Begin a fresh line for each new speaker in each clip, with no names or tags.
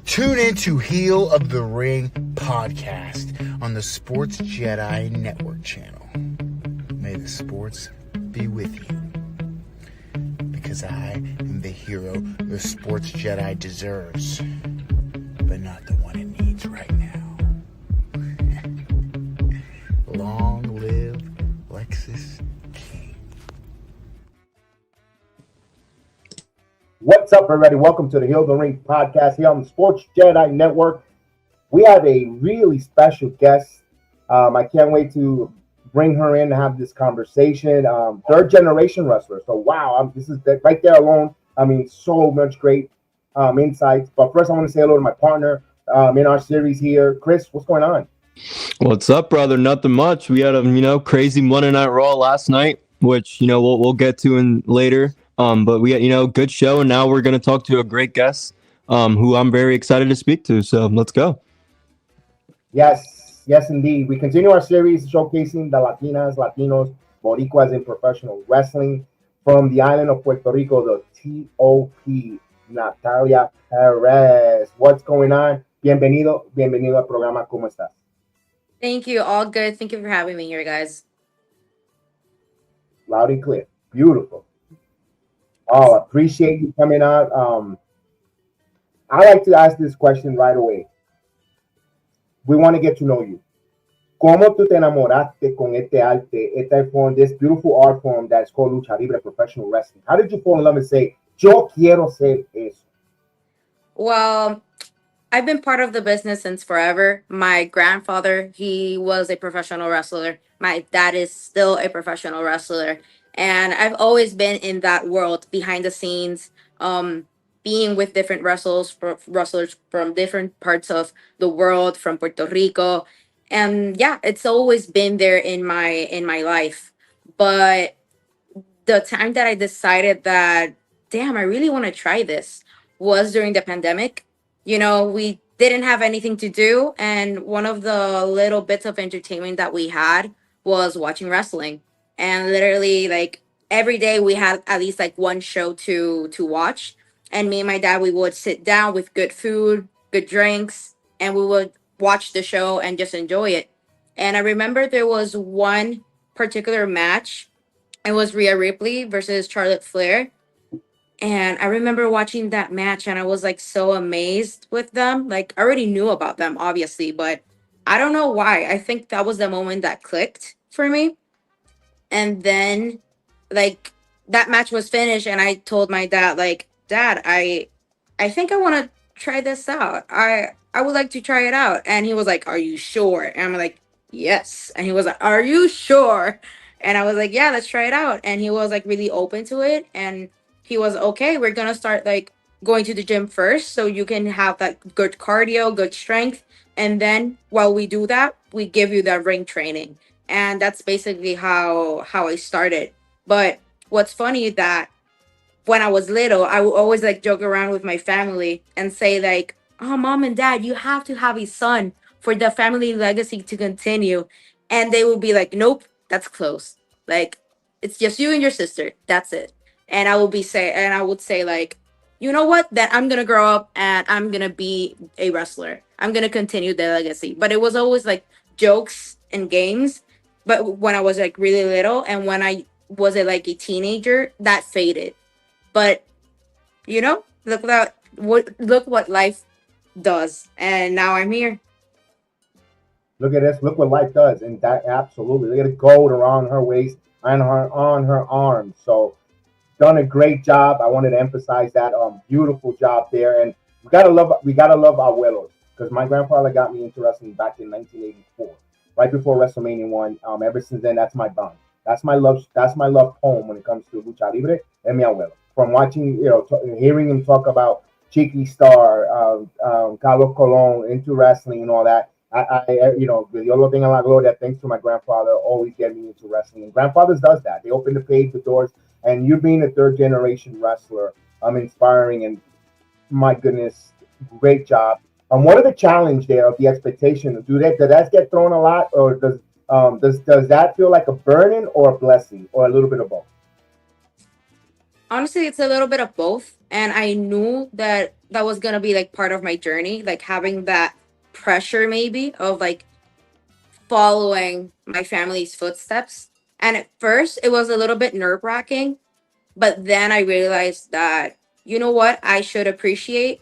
Tune in to Heel of the Ring podcast on the Sports Jedi Network channel. May the sports be with you. Because I am the hero the Sports Jedi deserves, but not the one it needs right now. Long live Lexus King.
What's up, everybody? Welcome to the Heel of the Ring podcast here on the Sports Jedi Network. We have a really special guest. I can't wait to bring her in to have this conversation. Third generation wrestler. So, wow, this is right there alone. I mean, so much great insights. But first, I want to say hello to my partner in our series here. Chris, what's going on?
What's up, brother? Nothing much. We had a crazy Monday Night Raw last night, which we'll get to in later. But we had good show, and now we're gonna talk to a great guest, who I'm very excited to speak to. So let's go.
Yes, indeed. We continue our series showcasing the Latinas, Latinos, Boricuas in professional wrestling from the island of Puerto Rico. The T.O.P. Nathalya Pérez. What's going on? Bienvenido al programa. ¿Cómo estás?
Thank you. All good. Thank you for having me here, guys.
Loud and clear. Beautiful. Oh, appreciate you coming out. I like to ask this question right away. We want to get to know you. ¿Cómo tú te enamoraste con este arte, this beautiful art form that's called Lucha Libre Professional Wrestling? How did you fall in love and say, yo quiero ser eso?
Well, I've been part of the business since forever. My grandfather, he was a professional wrestler. My dad is still a professional wrestler. And I've always been in that world behind the scenes, being with different wrestlers from different parts of the world, from Puerto Rico. And yeah, it's always been there in my life. But the time that I decided that, damn, I really want to try this was during the pandemic. We didn't have anything to do. And one of the little bits of entertainment that we had was watching wrestling. And literally, like, every day we had at least like one show to watch. And me and my dad, we would sit down with good food, good drinks, and we would watch the show and just enjoy it. And I remember there was one particular match. It was Rhea Ripley versus Charlotte Flair. And I remember watching that match and I was like so amazed with them. Like, I already knew about them, obviously, but I don't know why. I think that was the moment that clicked for me. And then, like, that match was finished and I told my dad, like, Dad, I think I want to try this out. I would like to try it out. And he was like, are you sure? And I'm like, yes. And he was like, are you sure? And I was like, yeah, let's try it out. And he was like really open to it. And he was, okay, we're going to start like going to the gym first so you can have that good cardio, good strength. And then while we do that, we give you that ring training. And that's basically how I started. But what's funny is that when I was little, I would always like joke around with my family and say like, oh, Mom and Dad, you have to have a son for the family legacy to continue. And they would be like, nope, that's close. Like, it's just you and your sister. That's it. And I would say like, you know what? That I'm going to grow up and I'm going to be a wrestler. I'm going to continue the legacy. But it was always like jokes and games. But when I was like really little and when I was like a teenager, that faded. But look what life does, and now I'm here.
Look at this. Look what life does, and that absolutely. Look at it, gold around her waist and on her arms. So, done a great job. I wanted to emphasize that. Beautiful job there, and we gotta love abuelos, because my grandfather got me into wrestling back in 1984, right before WrestleMania 1. Ever since then, that's my bond. That's my love poem when it comes to lucha libre and mi abuelo. From watching, hearing him talk about Chiqui Star, Carlos Colon, into wrestling and all that. The Dios tenga la gloria, thanks to my grandfather, always getting me into wrestling. And grandfathers does that. They open the doors. And you being a third generation wrestler, I'm inspiring. And my goodness, great job. What are the challenge there of the expectation? Does that get thrown a lot, or does that feel like a burden or a blessing, or a little bit of both?
Honestly, it's a little bit of both. And I knew that that was going to be like part of my journey, like having that pressure maybe of like following my family's footsteps. And at first, it was a little bit nerve wracking. But then I realized that, you know what, I should appreciate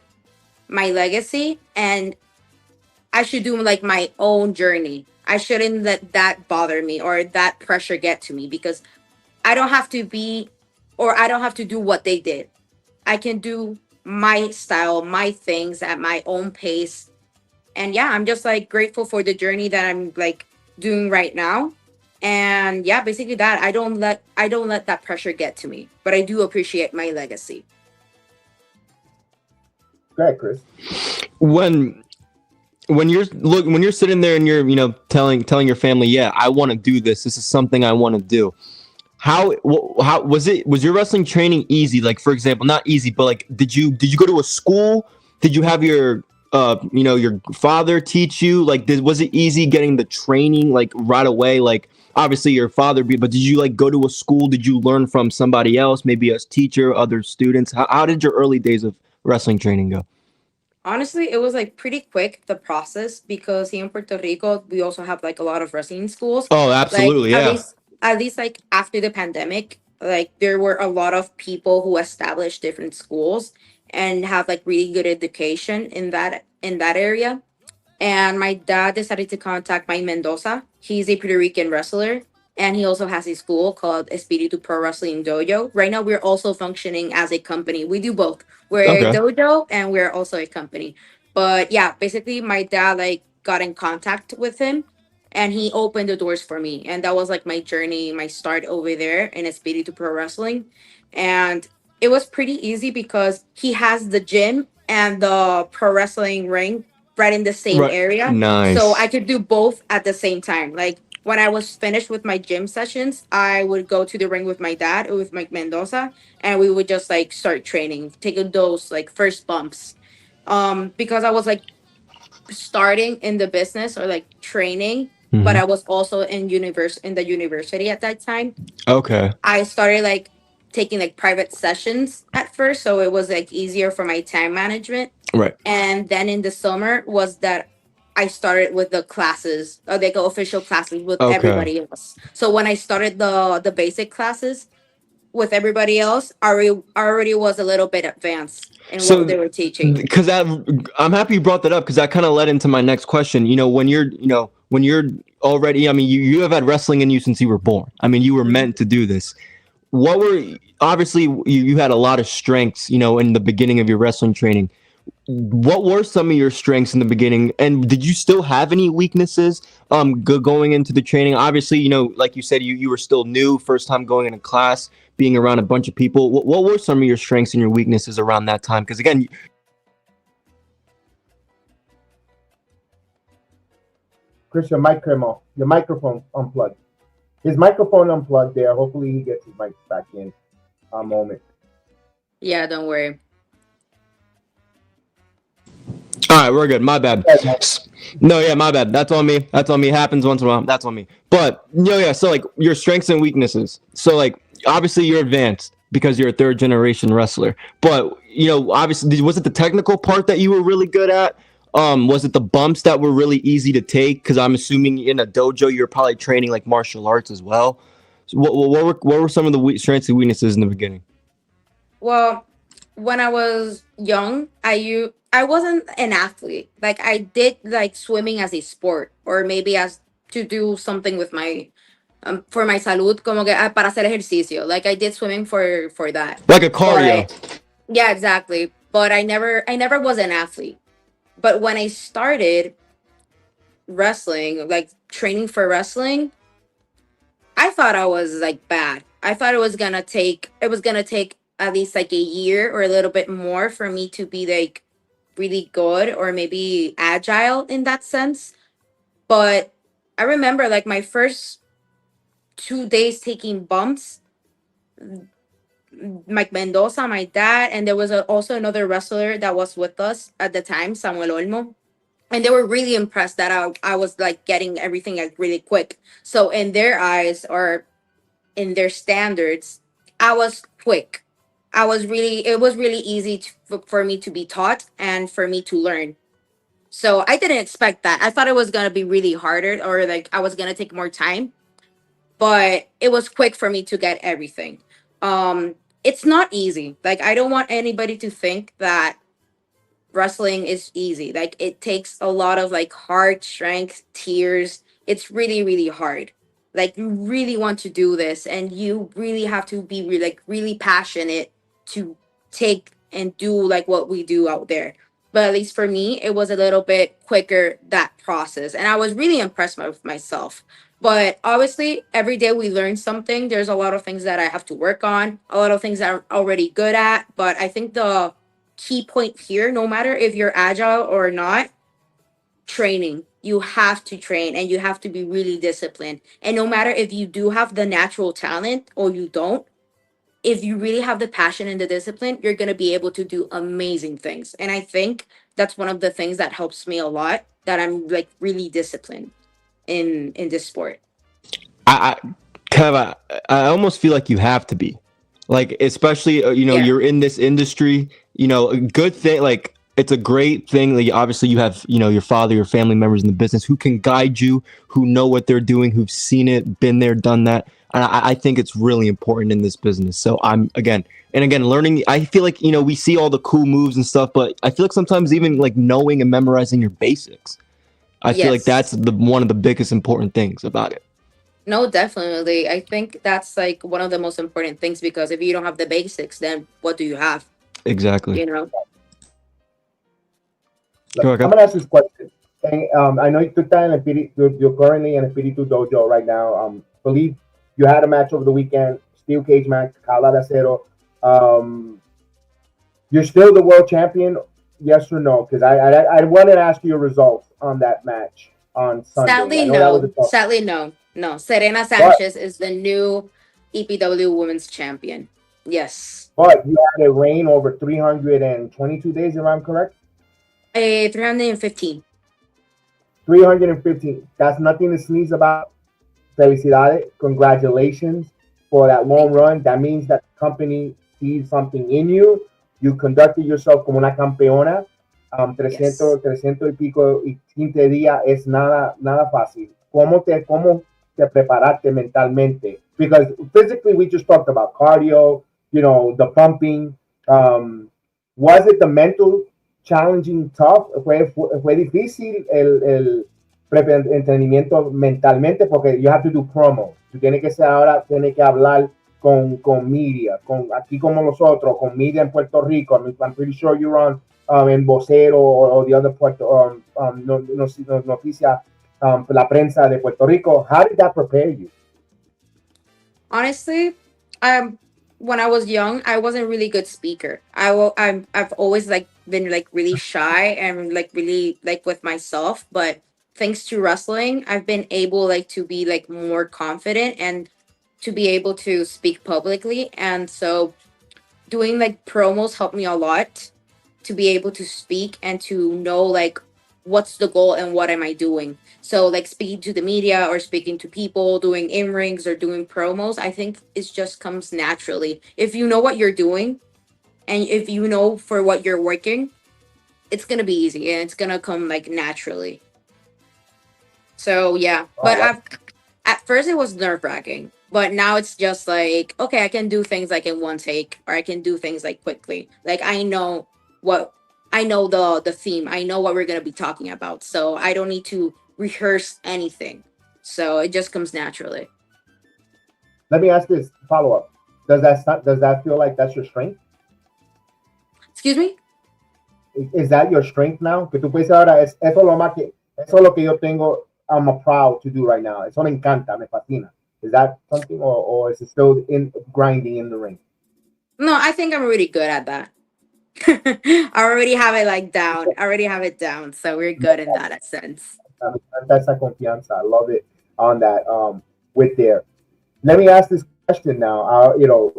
my legacy and I should do like my own journey. I shouldn't let that bother me or that pressure get to me because I don't have to be or I don't have to do what they did. I can do my style, my things at my own pace. And yeah, I'm just like grateful for the journey that I'm like doing right now. And yeah, basically that I don't let that pressure get to me, but I do appreciate my legacy.
Go ahead, Chris.
When when you're sitting there and you're telling your family, yeah, I want to do this. This is something I want to do. How was your wrestling training easy? Like, for example, not easy, but like, did you go to a school? Did you have your father teach you? Like, was it easy getting the training like right away? Like, obviously your father, but did you like go to a school? Did you learn from somebody else, maybe a teacher, other students? How did your early days of wrestling training go?
Honestly, it was like pretty quick the process because here in Puerto Rico we also have like a lot of wrestling schools.
Oh,
Like
absolutely,
at
yeah.
least at least like after the pandemic, like there were a lot of people who established different schools and have like really good education in that area. And my dad decided to contact Mike Mendoza. He's a Puerto Rican wrestler, and he also has a school called Espiritu Pro Wrestling Dojo. Right now, we're also functioning as a company. We do both. We're a
Okay.
dojo, and we're also a company. But yeah, basically, my dad like got in contact with him, and he opened the doors for me, and that was like my journey, my start over there in Espiritu Pro Wrestling, and it was pretty easy because he has the gym and the pro wrestling ring right in the same
Right.
area. So I
Nice.
could do both at the same time. Like when I was finished with my gym sessions, I would go to the ring with my dad or with Mike Mendoza and we would just like start training, taking those like first bumps. Because I was like starting in the business or like training, but
Hmm.
I was also in the university at that time.
Okay.
I started like taking like private sessions at first, so it was like easier for my time management.
Right.
And then in the summer was that I started with the classes, like official classes with
Okay.
everybody else. So when I started the basic classes with everybody else, I already was a little bit advanced in what
So,
they were teaching.
because I'm happy you brought that up because that kind of led into my next question. When you're already, I mean, you have had wrestling in you since you were born. I mean, you were
Mhm.
meant to do this. What were obviously you had a lot of strengths, in the beginning of your wrestling training. What were some of your strengths in the beginning, and did you still have any weaknesses going into the training? Obviously, like you said, you were still new, first time going into class, being around a bunch of people. What were some of your strengths and your weaknesses around that time? Because again,
Chris, your microphone unplugged. His microphone unplugged there. Hopefully he gets his mic back in a moment.
Yeah, don't worry.
all right, we're good. My bad. No, yeah, my bad. That's on me. That's on me. Happens once in a while. That's on me. But yeah. So like your strengths and weaknesses. So like obviously you're advanced because you're a third generation wrestler. But obviously, was it the technical part that you were really good at? Was it the bumps that were really easy to take? Because I'm assuming in a dojo you're probably training like martial arts as well. So what were some of the strengths and weaknesses in the beginning?
Well, when I was young, I wasn't an athlete. Like I did like swimming as a sport or maybe as to do something with my for my salud, como que para hacer ejercicio. Like I did swimming for that.
Like a cardio.
But yeah, exactly. But I never was an athlete. But when I started wrestling, like training for wrestling, I thought I was like bad. I thought it was gonna take at least like a year or a little bit more for me to be like really good or maybe agile in that sense. But I remember like my first 2 days taking bumps, Mike Mendoza, my dad, and there was also another wrestler that was with us at the time, Samuel Olmo. And they were really impressed that I was like getting everything like really quick. So in their eyes or in their standards, I was quick. it was really easy for me to be taught and for me to learn. So I didn't expect that. I thought it was going to be really harder, or like I was going to take more time, but it was quick for me to get everything. It's not easy. Like, I don't want anybody to think that wrestling is easy. Like, it takes a lot of like heart, strength, tears. It's really, really hard. Like, you really want to do this, and you really have to be like really passionate to take and do like what we do out there. But at least for me, it was a little bit quicker, that process, and I was really impressed with myself. But obviously, every day we learn something. There's a lot of things that I have to work on, a lot of things that I'm already good at. But I think the key point here, no matter if you're agile or not, training. You have to train, and you have to be really disciplined. And no matter if you do have the natural talent or you don't, if you really have the passion and the discipline, you're going to be able to do amazing things. And I think that's one of the things that helps me a lot, that I'm like really disciplined in this sport.
I kind of I almost feel like you have to be, like, especially
Yeah.
you're in this industry, a good thing, like it's a great thing. Like, obviously you have your father, your family members in the business who can guide you, who know what they're doing, who've seen it, been there, done that. And I think it's really important in this business. So I'm again learning. I feel like we see all the cool moves and stuff, but I feel like sometimes even like knowing and memorizing your basics, I feel like
Yes.
that's one of the biggest important things about it.
No, definitely. I think that's like one of the most important things, because if you don't have the basics, then what do you have?
Exactly.
You know?
Go
I'm
ahead.
gonna ask this question. And, I know you're currently in a Espiritu dojo right now. Believe you had a match over the weekend, steel cage match, Cala de Acero. You're still the world champion, yes or no? Because I wanted to ask you your results on that match on Sunday.
Sadly,
I know that was a
no.
tough.
Sadly, no. No. Serena
But
Sanchez is the new EPW Women's Champion. Yes.
but you had a reign over 322 days, if I'm correct.
315.
315. That's nothing to sneeze about. Felicidades. Congratulations for that long
Thank you.
run. That means that the company sees something in you. You conducted yourself como una campeona. 300,
Yes.
300 y pico y 15 días es nada fácil. ¿Cómo te preparaste mentalmente? Because physically, we just talked about cardio, the pumping. Was it the mental challenging tough? Fue difícil el entrenamiento mentalmente, porque you have to do promo. Tú tienes que ser ahora, tienes que hablar con media, aquí como nosotros, con media en Puerto Rico. I'm pretty sure you're on en Vocero or the other noticia, la prensa de Puerto Rico. How did that prepare you?
Honestly, when I was young, I wasn't really good speaker. I've always like been like really shy and like really like with myself, but thanks to wrestling, I've been able like to be like more confident and to be able to speak publicly. And so doing like promos helped me a lot to be able to speak and to know like what's the goal and what am I doing. So like speaking to the media or speaking to people, doing in rings or doing promos, I think it just comes naturally. If you know what you're doing and if you know for what you're working, it's gonna be easy and it's gonna come like naturally. So yeah, but at first it was nerve wracking, but now it's just like, okay, I can do things like in one take, or I can do things like quickly. Like I know the theme, I know what we're gonna be talking about, so I don't need to rehearse anything. So it just comes naturally.
Let me ask this follow up. Does that feel like that's your strength?
Excuse me?
Is that your strength now? Que tú puedes ahora, eso es lo que yo tengo. I'm proud to do right now. Eso me encanta, me fascina. Is that something, or is it still in grinding in the ring?
No, I think I'm really good at that. I already have it like down. I already have it down, so we're good in that sense.
That's a confianza. I love it on that. With there. Let me ask this question now. You're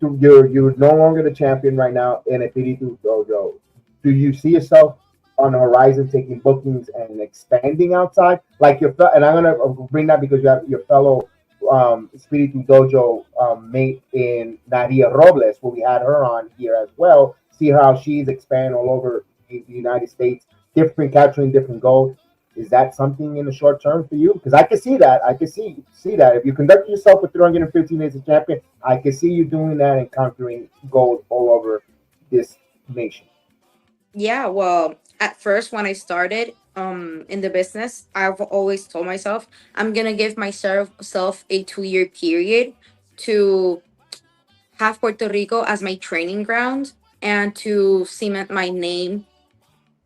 no longer the champion right now in Espiritu Dojo. Do you see yourself on the horizon taking bookings and expanding outside? Like and I'm gonna bring that because you have your fellow Espiritu Dojo mate in Nadia Robles, where we had her on here as well. See how she's expanding all over the United States, capturing different goals. Is that something in the short term for you? Because I can see that. I can see that. If you conduct yourself with 315 days as a champion, I can see you doing that and conquering gold all over this nation.
Yeah, well, at first when I started in the business, I've always told myself I'm gonna give myself a 2 year period to have Puerto Rico as my training ground and to cement my name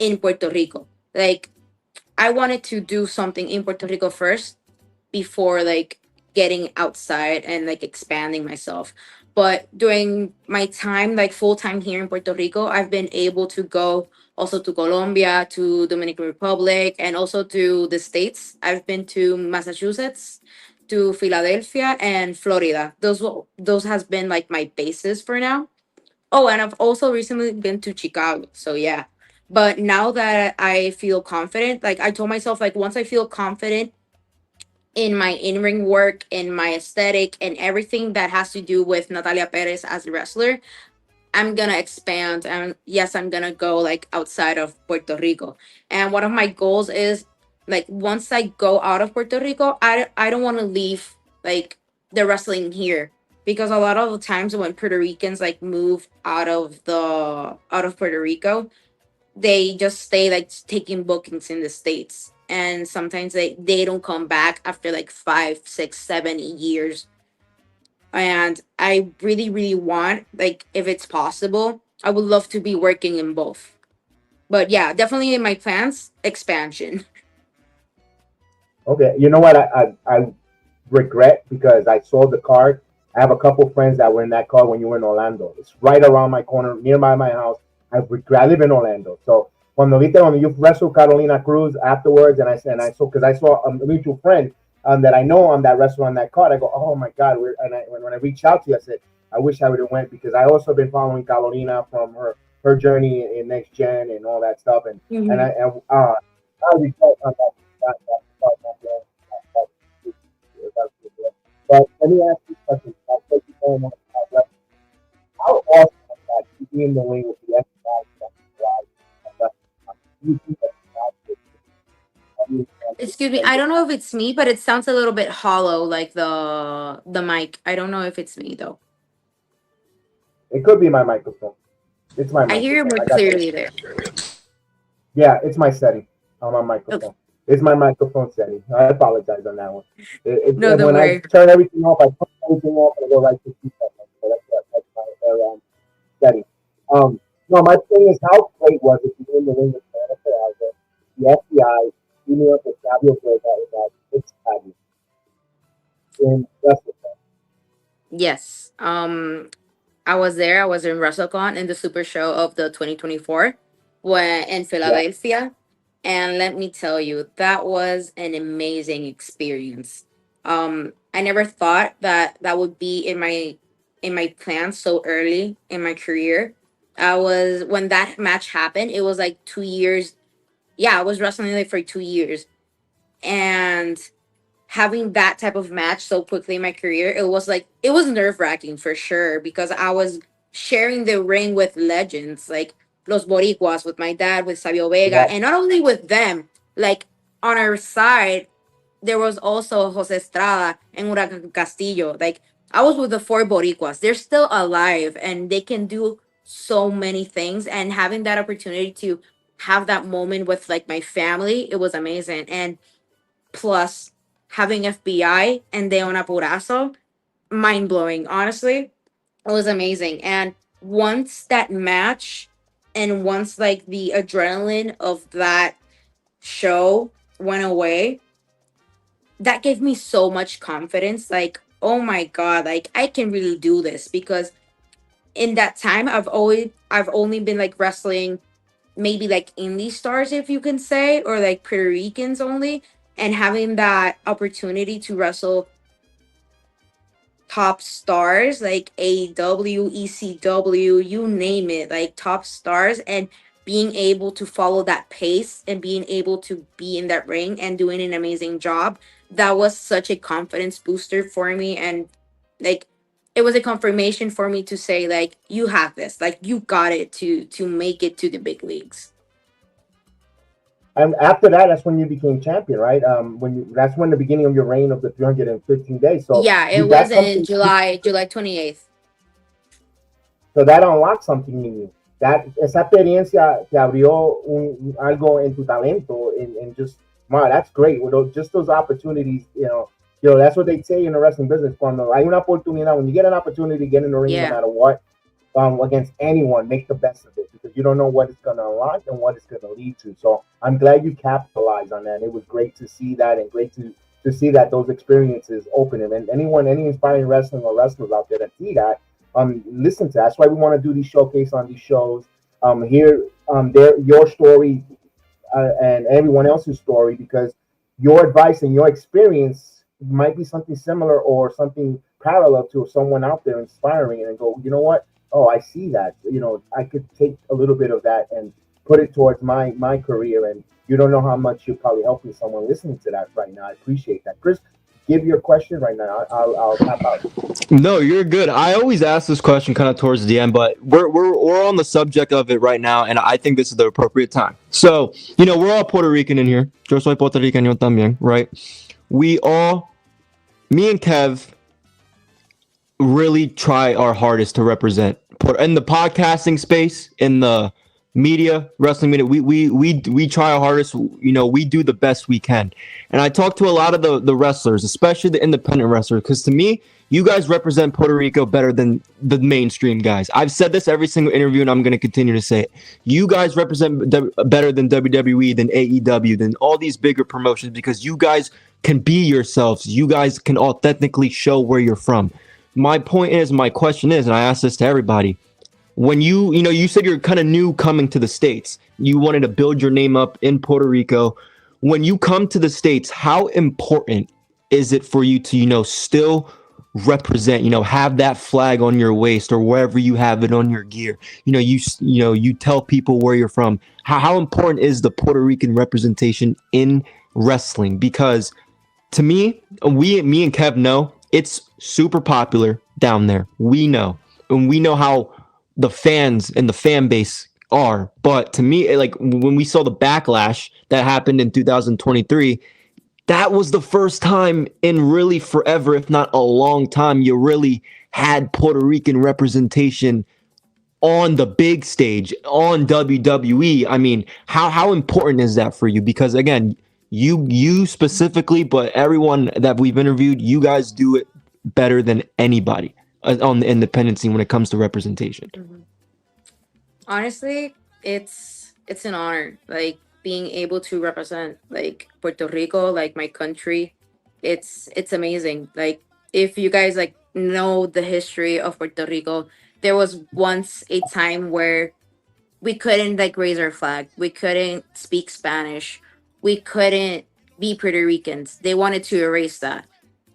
in Puerto Rico. Like I wanted to do something in Puerto Rico first before like getting outside and like expanding myself. But during my time, like full time here in Puerto Rico, I've been able to go also to Colombia, to Dominican Republic, and also to the States. I've been to Massachusetts, to Philadelphia, and Florida. Those has been like my bases for now. Oh, and I've also recently been to Chicago. So yeah. But now that I feel confident, like I told myself, like once I feel confident in my in-ring work, in my aesthetic, and everything that has to do with Nathalya Pérez as a wrestler, I'm gonna expand, and yes, I'm gonna go like outside of Puerto Rico. And one of my goals is like once I go out of Puerto Rico, I don't want to leave like the wrestling here, because a lot of the times when Puerto Ricans like move out of Puerto Rico, they just stay like taking bookings in the States, and sometimes they don't come back after like 5, 6, 7 years. And I really, really want, like, if it's possible, I would love to be working in both. But yeah, definitely in my plans, expansion.
Okay, you know what? I regret because I sold the card. I have a couple friends that were in that car when you were in Orlando. It's right around my corner, nearby my house. I regret. I live in Orlando, so when you wrestled Katalina Cruz afterwards, and I saw because I saw a mutual friend that I know on that wrestler on that card. I go, oh my god! When I reached out to you, I said I wish I would have went because I also been following Carolina from her journey in next gen and all that stuff,
Mhm.
I regret on that. But let me ask you a question. Thank you very much. How awesome is that to be in the ring with the FBI? You think
Excuse me, I don't know if it's me, but it sounds a little bit hollow, like the mic. I don't know if it's me though.
it could be my microphone. It's my
I hear you
microphone.
more
I got
clearly there.
yeah, it's my setting on my
Okay.
microphone. It's my microphone setting. I apologize on that one.
No, don't
When I
worry.
turn everything off, I turn everything off and I go right to speaker. So that's my setting. No, my thing is how great was it to be in the ring with Jennifer the FBI, teaming up with Fabio Vega in that six tag in Wrestle.
Yes. I was there. I was in WrestleCon in the Super Show of the 2024 when in
Yeah,
Philadelphia. And let me tell you, that was an amazing experience. I never thought that that would be in my plans so early in my career. I was when that match happened, it was like 2 years. Yeah, I was wrestling like for 2 years. And having that type of match so quickly in my career, it was nerve wracking for sure, because I was sharing the ring with legends like Los Boricuas, with my dad, with Sabio
yeah,
Vega, and not only with them, like on our side, there was also Jose Estrada and Huracan Castillo. Like I was with the four Boricuas. They're still alive and they can do so many things. And having that opportunity to have that moment with like my family, it was amazing. And plus having FBI and Deon Apurazo, mind blowing. Honestly, it was amazing. And once that match and once like the adrenaline of that show went away, that gave me so much confidence. Like, oh my God, like I can really do this, because in that time I've only been like wrestling maybe like indie stars, if you can say, or like Puerto Ricans only. And having that opportunity to wrestle top stars like AEW, ECW, you name it, like top stars, and being able to follow that pace and being able to be in that ring and doing an amazing job, that was such a confidence booster for me. And like, it was a confirmation for me to say, like, you have this, like, you got it to make it to the big leagues.
And after that, that's when you became champion, right? That's when the beginning of your reign of the 315 days. So
Yeah, it was in July 28th.
So that unlocked something in you. Esa experiencia te abrió algo en tu talento, and just, wow, that's great. Just those opportunities, that's what they say in the wrestling business. Cuando hay una oportunidad, when you get an opportunity to get in the ring, no matter what, against anyone, make the best of it, because you don't know what it's going to unlock and what it's going to lead to. So I'm glad you capitalized on that. It was great to see that, and great to see that those experiences open it. And any inspiring wrestling or wrestlers out there that see that, listen to that. That's why we want to do these showcase on these shows. Hear your story and everyone else's story, because your advice and your experience might be something similar or something parallel to someone out there inspiring, and go, you know what? Oh, I see that. I could take a little bit of that and put it towards my career. And you don't know how much you're probably helping someone listening to that right now. I appreciate that. Chris, give your question right now. I'll tap out.
No, you're good. I always ask this question kind of towards the end, but we're on the subject of it right now, and I think this is the appropriate time. So, we're all Puerto Rican in here. Yo soy Puerto Rican, yo también, right? Me and Kev really try our hardest to represent in the podcasting space, in the media, wrestling media. We try our hardest. We do the best we can. And I talk to a lot of the wrestlers, especially the independent wrestlers, because to me, you guys represent Puerto Rico better than the mainstream guys. I've said this every single interview, and I'm going to continue to say it. You guys represent better than WWE, than AEW, than all these bigger promotions, because you guys can be yourselves. You guys can authentically show where you're from. My question is, and I ask this to everybody, when you said you're kind of new coming to the States, you wanted to build your name up in Puerto Rico. When you come to the States, how important is it for you to, still represent, have that flag on your waist or wherever you have it on your gear? You tell people where you're from. How important is the Puerto Rican representation in wrestling? Because to me and Kev know it's super popular down there. We know, and we know how the fans and the fan base are. But to me, like, when we saw the backlash that happened in 2023, that was the first time in really forever, if not a long time, you really had Puerto Rican representation on the big stage, on WWE. I mean, how important is that for you? Because again, you specifically, but everyone that we've interviewed, you guys do it better than anybody on the independent scene when it comes to representation.
Mm-hmm. Honestly, it's an honor, like, being able to represent, like, Puerto Rico, like, my country. It's amazing. Like, if you guys, like, know the history of Puerto Rico, there was once a time where we couldn't, like, raise our flag. We couldn't speak Spanish. We couldn't be Puerto Ricans. They wanted to erase that.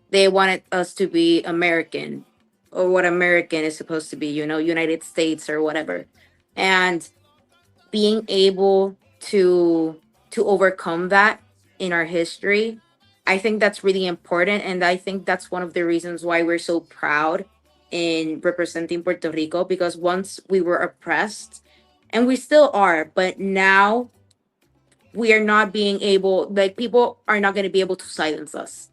They wanted us to be American, or what American is supposed to be, United States or whatever. And being able to overcome that in our history, I think that's really important. And I think that's one of the reasons why we're so proud in representing Puerto Rico, because once we were oppressed, and we still are, but now we are not being able, like, people are not going to be able to silence us.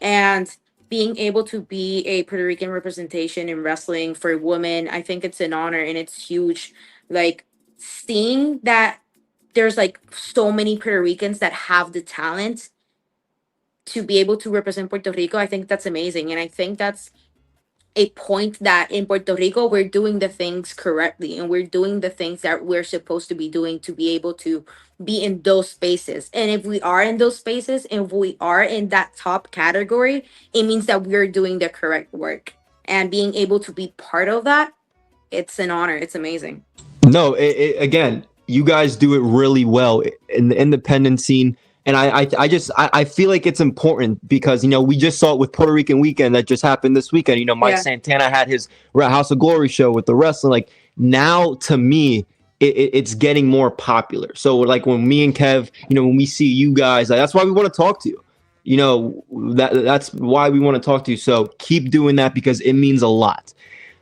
And being able to be a Puerto Rican representation in wrestling for women, I think it's an honor, and it's huge. Like, seeing that there's, like, so many Puerto Ricans that have the talent to be able to represent Puerto Rico, I think that's amazing. And I think that's a point that in Puerto Rico, we're doing the things correctly, and we're doing the things that we're supposed to be doing to be able to be in those spaces. And if we are in those spaces, if we are in that top category, it means that we're doing the correct work. And being able to be part of that, it's an honor. It's amazing.
No, again, you guys do it really well in the independent scene. And I feel like it's important because, we just saw it with Puerto Rican Weekend that just happened this weekend. Mike Santana had his House of Glory show with the wrestling. Like, now, to me, it's getting more popular. So like when me and Kev, when we see you guys, like, that's why we want to talk to you. That's why we want to talk to you. So keep doing that because it means a lot.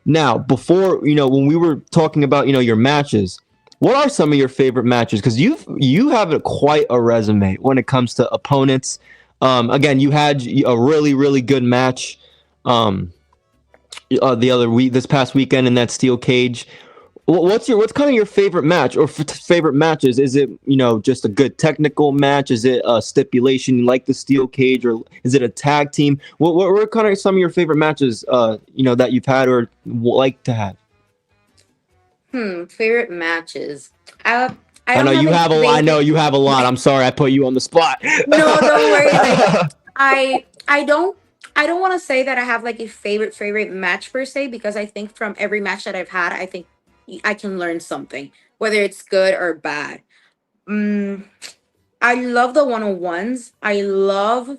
Now, before, when we were talking about, your matches, what are some of your favorite matches? Because you have quite a resume when it comes to opponents. Again, you had a really, really good match this past weekend in that steel cage. What's kind of your favorite match or favorite matches? Is it, just a good technical match? Is it a stipulation like the steel cage, or is it a tag team? What are kind of some of your favorite matches, that you've had or like to have?
Favorite matches. I
I know
don't have
you
a
have a lot. I know
favorite.
you have a lot. I'm sorry I put you on the spot.
No, don't worry. Like I don't want to say that I have like a favorite match per se, because I think from every match that I've had, I think I can learn something, whether it's good or bad. Mm, I love the one-on-ones. I love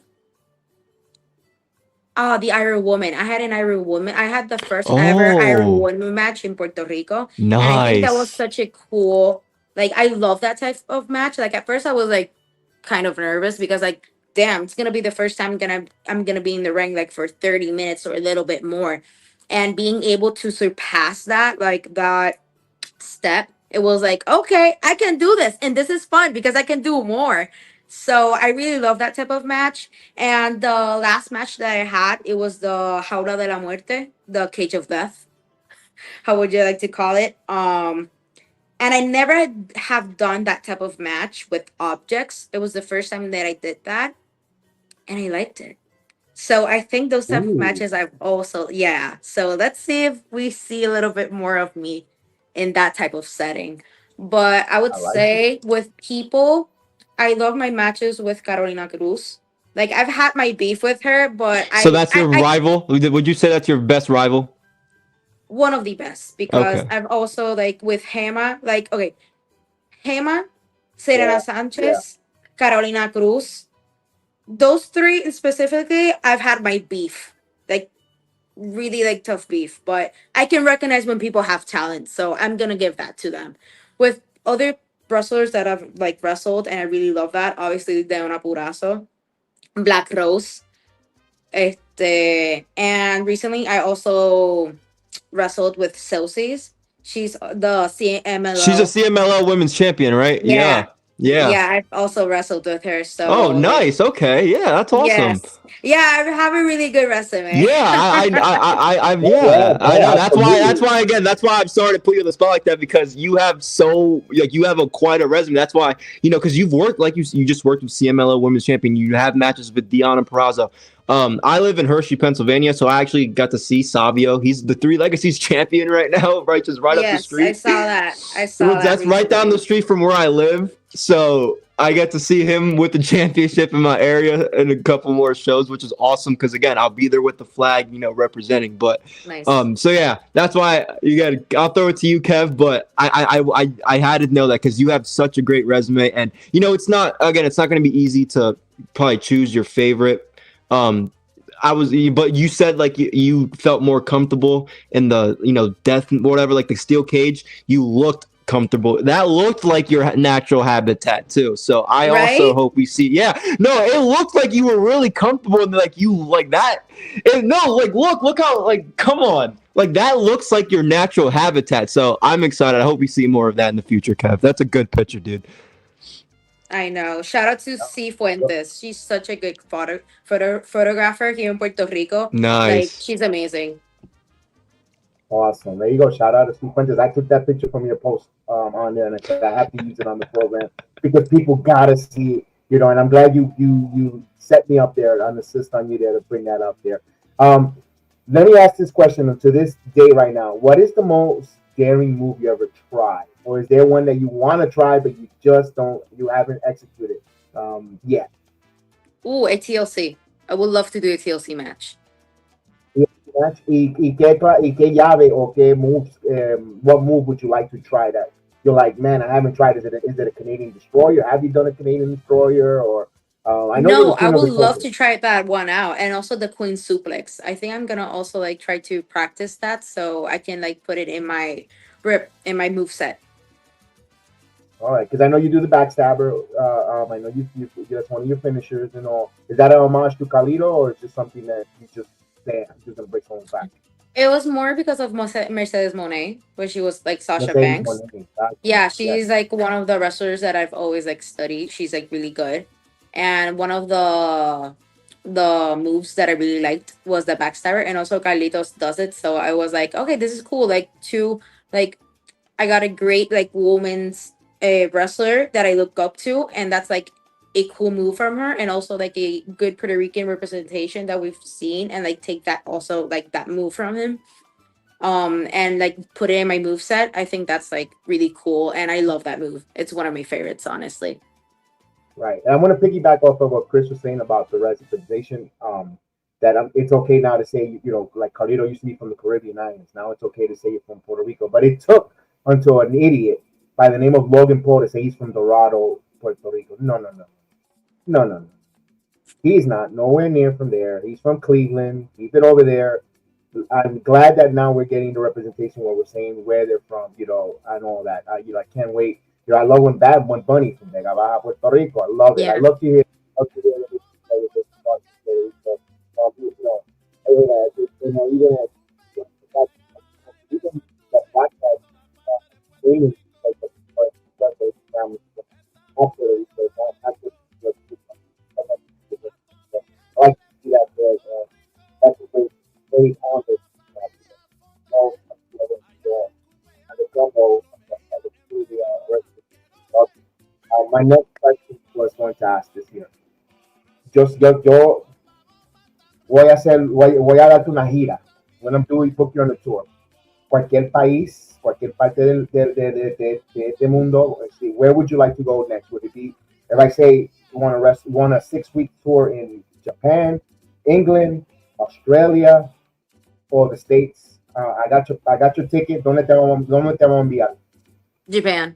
the Iron Woman. I had an Iron Woman. I had the first ever Iron
Oh,
Woman match in Puerto Rico. And I think that was
nice.
such a cool, like, I love that type of match. Like, at first I was like kind of nervous because, like, damn, it's gonna be the first time I'm gonna be in the ring like for 30 minutes or a little bit more. And being able to surpass that, like that step, it was like, okay, I can do this, and this is fun because I can do more. So I really love that type of match. And the last match that I had, it was the Jaula de la Muerte, the Cage of Death. How would you like to call it? And I never have done that type of match with objects. It was the first time that I did that, and I liked it. So I think those type of
Ooh,
matches I've also, yeah. So let's see if we see a little bit more of me in that type of setting. But I would
I like it.
say with people, I love my matches with Carolina Cruz. Like, I've had my beef with her, but
So that's your
I
rival? Would you say that's your best rival?
one of the best, because
Okay.
I've also like with Hema, like, okay, Hema, Serena
Yeah, yeah.
Sanchez, Carolina Cruz. Those three specifically, I've had my beef. Like, really like tough beef, but I can recognize when people have talent, so I'm gonna give that to them. With other wrestlers that I've like wrestled, and I really love that, obviously Deona Purazo, Black Rose, and recently I also wrestled with Celsius. She's the
She's a
CMLO.
CMLL Women's Champion, right?
Yeah,
Yeah. Yeah.
yeah, I've also wrestled with her.
Oh,
So like,
nice. Okay. Yeah, that's awesome.
yes, yeah, I have a really good resume.
Yeah,
Yeah, yeah,
yeah, I
no,
know. That's
absolutely.
why, again, that's why I'm sorry to put you on the spot like that because you have quite a resume. That's why, because you've worked, like you just worked with CMLL Women's Champion. You have matches with Deonna Purrazzo. I live in Hershey, Pennsylvania, so I actually got to see Savio. He's the Three Legacies champion right now, right, just right up the
Yes, I
street.
saw that. I saw that
That's right down
recently.
the street from where I live. So I get to see him with the championship in my area and a couple more shows, which is awesome because again, I'll be there with the flag, representing. But
Nice.
so yeah, that's why I'll throw it to you, Kev. But I had to know that because you have such a great resume, and it's not going to be easy to probably choose your favorite. But you said like you felt more comfortable in the death whatever, like the steel cage. You looked comfortable. That looked like your natural habitat too. So I also
Right?
hope we see. Yeah, no, it looked like you were really comfortable and like you like that. No, like look how like come on. Like that looks like your natural habitat. So I'm excited. I hope we see more of that in the future, Kev. That's a good picture, dude.
I know. Shout out to C Fuentes. She's such a good photographer here in Puerto Rico. Like,
Nice.
she's amazing.
Awesome. There you go. Shout out to Sequences. I took that picture from your post on there, and I said I have to use it on the program because people gotta see it. And I'm glad you set me up there and insist on you there to bring that up there. Um, Let me ask this question to this day right now. What is the most daring move you ever tried, or is there one that you want to try but you haven't executed yet?
Ooh, a TLC. I would love to do a TLC match.
Y qué llave or qué moves, what move would you like to try that you're like, man, I haven't tried? Is it a Canadian destroyer? Have you done a Canadian destroyer? Or I know you're
No,
the
I
king of
would
the
love
cover.
to try that one out. And also the Queen Suplex. I think I'm gonna also like try to practice that so I can like put it in my grip in my move set.
All right, because I know you do the backstabber. I know you that's one of your finishers and all. Is that a homage to Carlito, or is just something that you just say just gonna break someone's back?
It was more because of Mercedes Monet, where she was like Sasha
Mercedes
Banks.
Monet.
Yeah,
Yes.
she's like one of the wrestlers that I've always like studied. She's like really good. And one of the moves that I really liked was the backstabber, and also Carlitos does it. So I was like, okay, this is cool. Like two, like I got a great like woman's wrestler that I look up to, and that's like a cool move from her, and also like a good Puerto Rican representation that we've seen, and like take that also like that move from him, and like put it in my move set. I think that's like really cool, and I love that move. It's one of my favorites, honestly.
Right. And I want to piggyback off of what Chris was saying about the representation. That it's okay now to say, like Carlito used to be from the Caribbean Islands. Now it's okay to say you're from Puerto Rico. But it took until an idiot by the name of Logan Paul to say he's from Dorado, Puerto Rico. No, no, no. No, no, no. He's not nowhere near from there. He's from Cleveland. Keep it over there. I'm glad that now we're getting the representation where we're saying where they're from, and all that. I can't wait. I love when Bunny from Vega Baja, Puerto Rico. I love it. I
Yeah.
love to hear. Love to hear this, even the black guy, screaming like the family. Absolutely, so that's just I like to see that there. That's a great talented. Know, and the combo of the two my next question was going to ask this here. Yo voy a darte una gira. When I'm doing book you on the tour. Cualquier país, cualquier parte de este mundo. See, where would you like to go next? Would it be if I say you want a 6-week tour in Japan, England, Australia, or the States? I got your ticket. ¿Dónde te vamos a enviar?
Japan.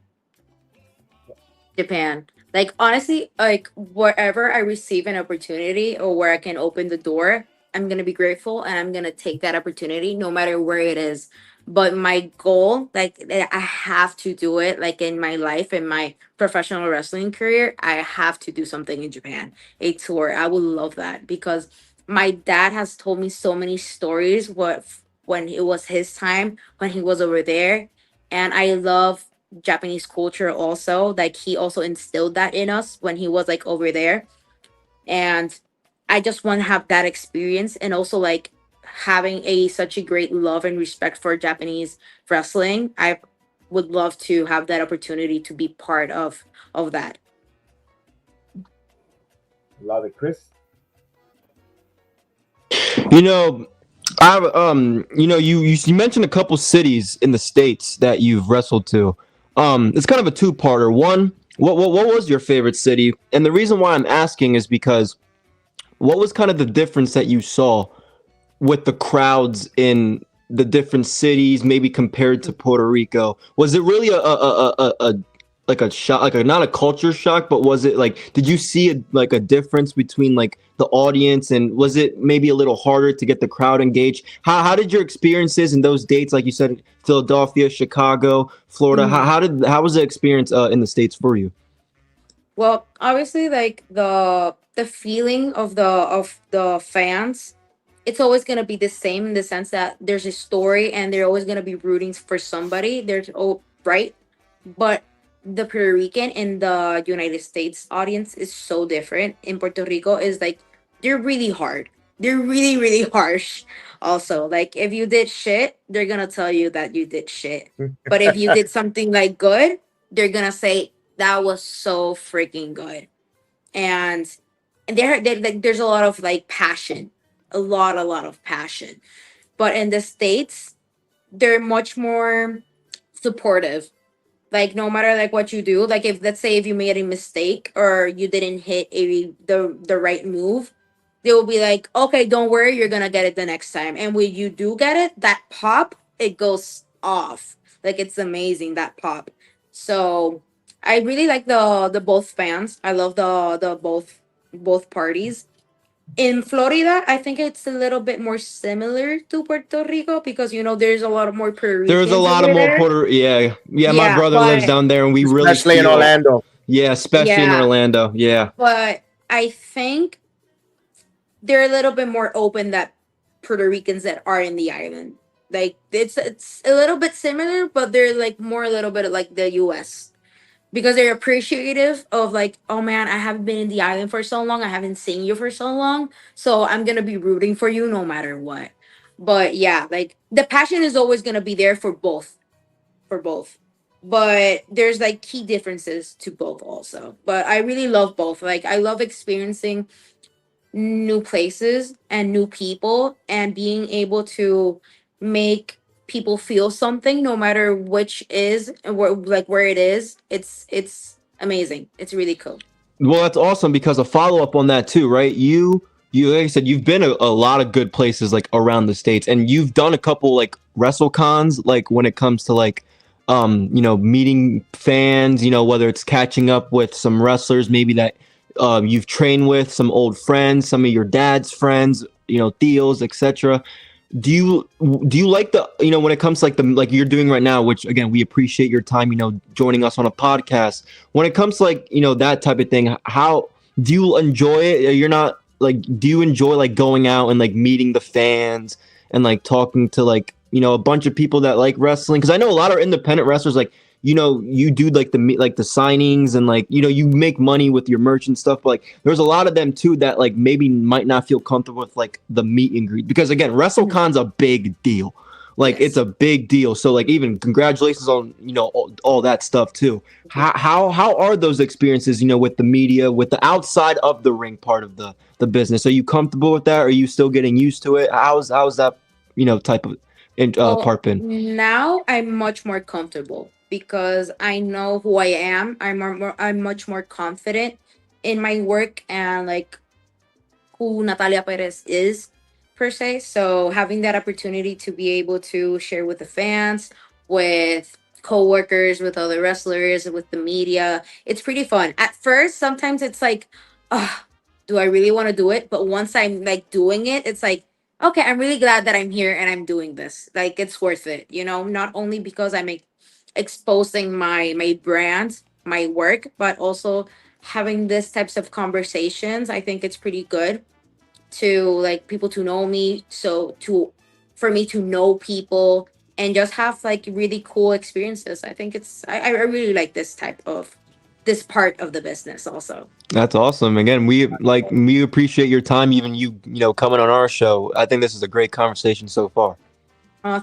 Japan. Like honestly, like wherever I receive an opportunity or where I can open the door, I'm gonna be grateful and I'm gonna take that opportunity no matter where it is. But my goal, like I have to do it like in my life, in my professional wrestling career, I have to do something in Japan. A tour. I would love that because my dad has told me so many stories when it was his time when he was over there. And I love Japanese culture also. Like he also instilled that in us when he was like over there. And I just want to have that experience and also like having a such a great love and respect for Japanese wrestling. I would love to have that opportunity to be part of that.
Love it, Chris.
You know, I you mentioned a couple cities in the States that you've wrestled to. It's kind of a two-parter. One, what was your favorite city? And the reason why I'm asking is because what was kind of the difference that you saw with the crowds in the different cities, maybe compared to Puerto Rico? Was it really a like a shock, like not a culture shock, but was it like, did you see like a difference between like the audience, and was it maybe a little harder to get the crowd engaged? How did your experiences in those dates, like you said, Philadelphia, Chicago, Florida,
Mhm.
how was the experience in the States for you?
Well, obviously, like the feeling of the fans, it's always gonna be the same in the sense that there's a story and they're always gonna be rooting for somebody. There's right, but the Puerto Rican and the United States audience is so different. In Puerto Rico, is like they're really hard. They're really really harsh. Also, like if you did shit, they're gonna tell you that you did shit. But if you did something like good, they're gonna say that was so freaking good. And like there's a lot of like passion, a lot of passion. But in the States, they're much more supportive. Like no matter like what you do, like if let's say if you made a mistake or you didn't hit the right move, they will be like, okay, don't worry, you're gonna get it the next time. And when you do get it, that pop, it goes off. Like it's amazing that pop. So I really like the both fans. I love the both parties. In Florida, I think it's a little bit more similar to Puerto Rico because there's a lot of more Puerto
There's a
Ricans
lot of
over
more
there.
yeah. My
Yeah,
brother lives
but
down there, and we really
especially in
feel,
Orlando.
yeah, especially in
yeah,
Orlando. Yeah.
but I think they're a little bit more open that Puerto Ricans that are in the island. Like it's a little bit similar, but they're like more a little bit like the US because they're appreciative of like, oh man, I haven't been in the island for so long. I haven't seen you for so long. So I'm gonna be rooting for you no matter what. But yeah, like the passion is always gonna be there for both. But there's like key differences to both also. But I really love both. Like I love experiencing new places and new people and being able to make people feel something no matter which is where it is. It's amazing. It's really cool.
Well, that's awesome because a follow up on that too, right? You like I said, you've been a lot of good places like around the states, and you've done a couple like wrestle cons, like when it comes to like meeting fans, whether it's catching up with some wrestlers maybe that you've trained with, some old friends, some of your dad's friends, Theos, etc. Do you like the when it comes to like the like you're doing right now, which again we appreciate your time, joining us on a podcast. When it comes to like that type of thing, how do you enjoy it? You're not like, do you enjoy like going out and like meeting the fans and like talking to like a bunch of people that like wrestling? Because I know a lot of independent wrestlers, like you do like the signings and like you make money with your merch and stuff, but like there's a lot of them too that like maybe might not feel comfortable with like the meet and greet, because again WrestleCon's a big deal. Like
Yes.
it's a big deal. So like even congratulations on all that stuff too. How are those experiences with the media, with the outside of the ring part of the business? Are you comfortable with that? Are you still getting used to it? How's that type of
Well,
part been?
now I'm much more comfortable because I know who I am. I'm much more confident in my work and like who Nathalya Pérez is per se. So having that opportunity to be able to share with the fans, with coworkers, with other wrestlers, with the media, it's pretty fun. At first, sometimes it's like, oh, do I really want to do it? But once I'm like doing it, it's like, okay, I'm really glad that I'm here and I'm doing this. Like it's worth it, not only because I'm exposing my brand, my work, but also having this types of conversations. I think it's pretty good to like people to know me, so to for me to know people and just have like really cool experiences. I think I really like this part of the business also.
That's awesome. Again, we appreciate your time, even coming on our show. I think this is a great conversation so far.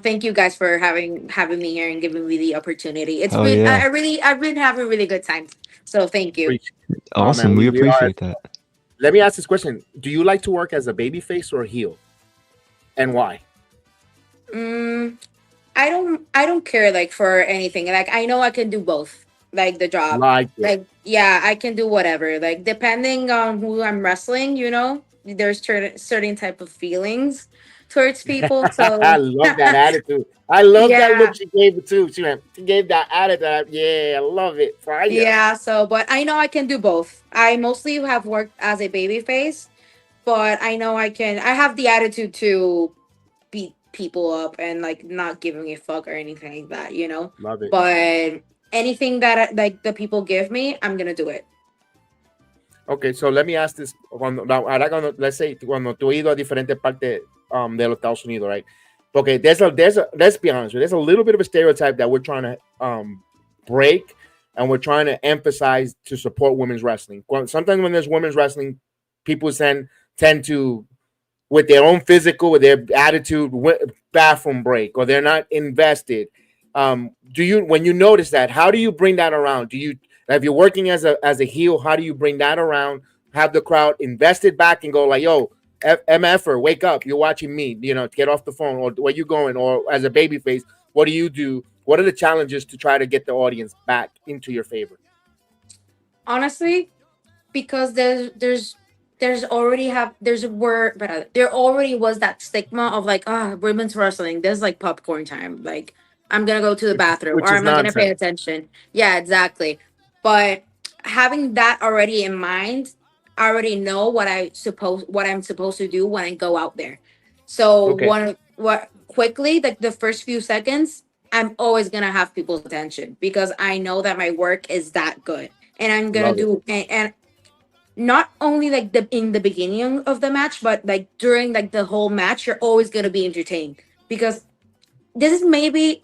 Thank you guys for having me here and giving me the opportunity. It's
Oh
been
yeah,
I've been having really good times, so thank you.
Appreciate it. Oh man,
awesome. We
we are.
appreciate that.
Let me ask this question: do you like to work as a baby face or a heel, and why?
mm, I don't care like for anything. Like I know I can do both. Like the job.
Like it.
Like yeah, I can do whatever. Like depending on who I'm wrestling, there's certain type of feelings towards people.
I
So
love that attitude. I love that
yeah.
look she gave it too. She gave that attitude. Yeah, I love it. Fire.
Yeah, so but I know I can do both. I mostly have worked as a baby face, but I know I have the attitude to beat people up and like not giving a fuck or anything like that.
Love it.
But anything that like the people give me, I'm gonna do it.
Okay, so let me ask this. Let's say cuando tú has ido a diferentes partes de los Estados Unidos, right? Okay, let's be honest, there's a little bit of a stereotype that we're trying to break, and we're trying to emphasize to support women's wrestling. Sometimes when there's women's wrestling, people tend to, with their own physical, with their attitude, bathroom break, or they're not invested. When you notice that, how do you bring that around? If you're working as a heel, how do you bring that around? Have the crowd invested back and go like, yo, MFer, wake up. You're watching me, get off the phone, or where you going? Or as a baby face, what do you do? What are the challenges to try to get the audience back into your favor?
Honestly, because there already was that stigma of like women's wrestling, there's like popcorn time, like I'm gonna go to the bathroom
Which
or
is
I'm not gonna pay
nonsense.
attention. Yeah, exactly. But having that already in mind, I already know what I'm supposed to do when I go out there. So
Okay.
what quickly, like the first few seconds, I'm always gonna have people's attention because I know that my work is that good, and I'm gonna
Love it.
do and not only like the in the beginning of the match, but like during like the whole match, you're always gonna be entertained because this is maybe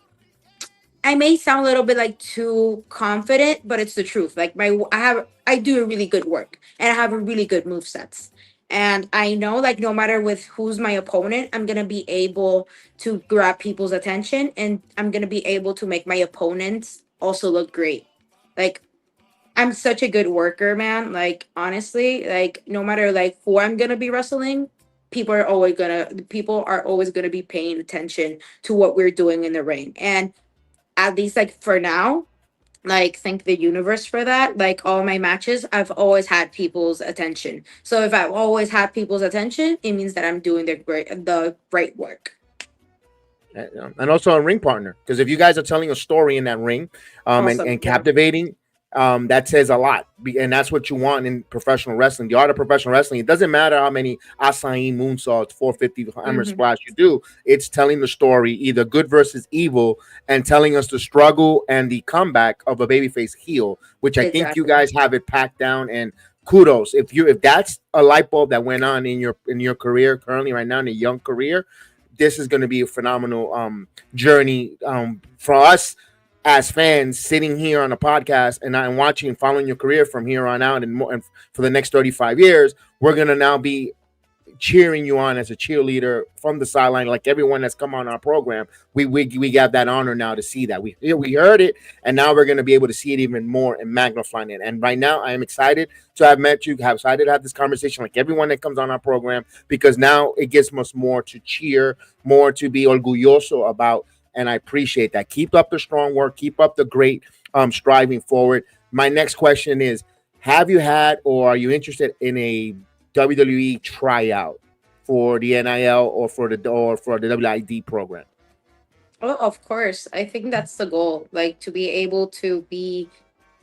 I may sound a little bit like too confident, but it's the truth. Like I do a really good work and I have a really good move sets. And I know like no matter with who's my opponent, I'm gonna be able to grab people's attention and I'm gonna be able to make my opponents also look great. Like I'm such a good worker, man. Like honestly, like no matter like who I'm gonna be wrestling, people are always gonna be paying attention to what we're doing in the ring. And at least like for now, like thank the universe for that. Like all my matches, I've always had people's attention. So if I've always had people's attention, it means that I'm doing the right work.
And also a ring partner, because if you guys are telling a story in that ring,
Awesome,
and
yeah.
captivating, that says a lot. And that's what you want in professional wrestling. The art of professional wrestling, it doesn't matter how many acai moonsaults, 450 hammer splash you do. It's telling the story, either good versus evil, and telling us the struggle and the comeback of a babyface heel, which I think you
Exactly.
guys have it packed down. And kudos if that's a light bulb that went on in your career currently right now, in a young career. This is going to be a phenomenal journey for us as fans sitting here on a podcast and watching and following your career from here on out, and for the next 35 years. We're going to now be cheering you on as a cheerleader from the sideline, like everyone that's come on our program. We have that honor now to see that. We heard it, and now we're going to be able to see it even more and magnifying it. And right now, I am excited to have met you, excited to have this conversation, like everyone that comes on our program, because now it gives us more to cheer, more to be orgulloso about, and I appreciate that. Keep up the strong work, keep up the great striving forward. My next question is: have you had, or are you interested in a WWE tryout for the NIL or for the WID program?
Oh, of course. I think that's the goal, like to be able to be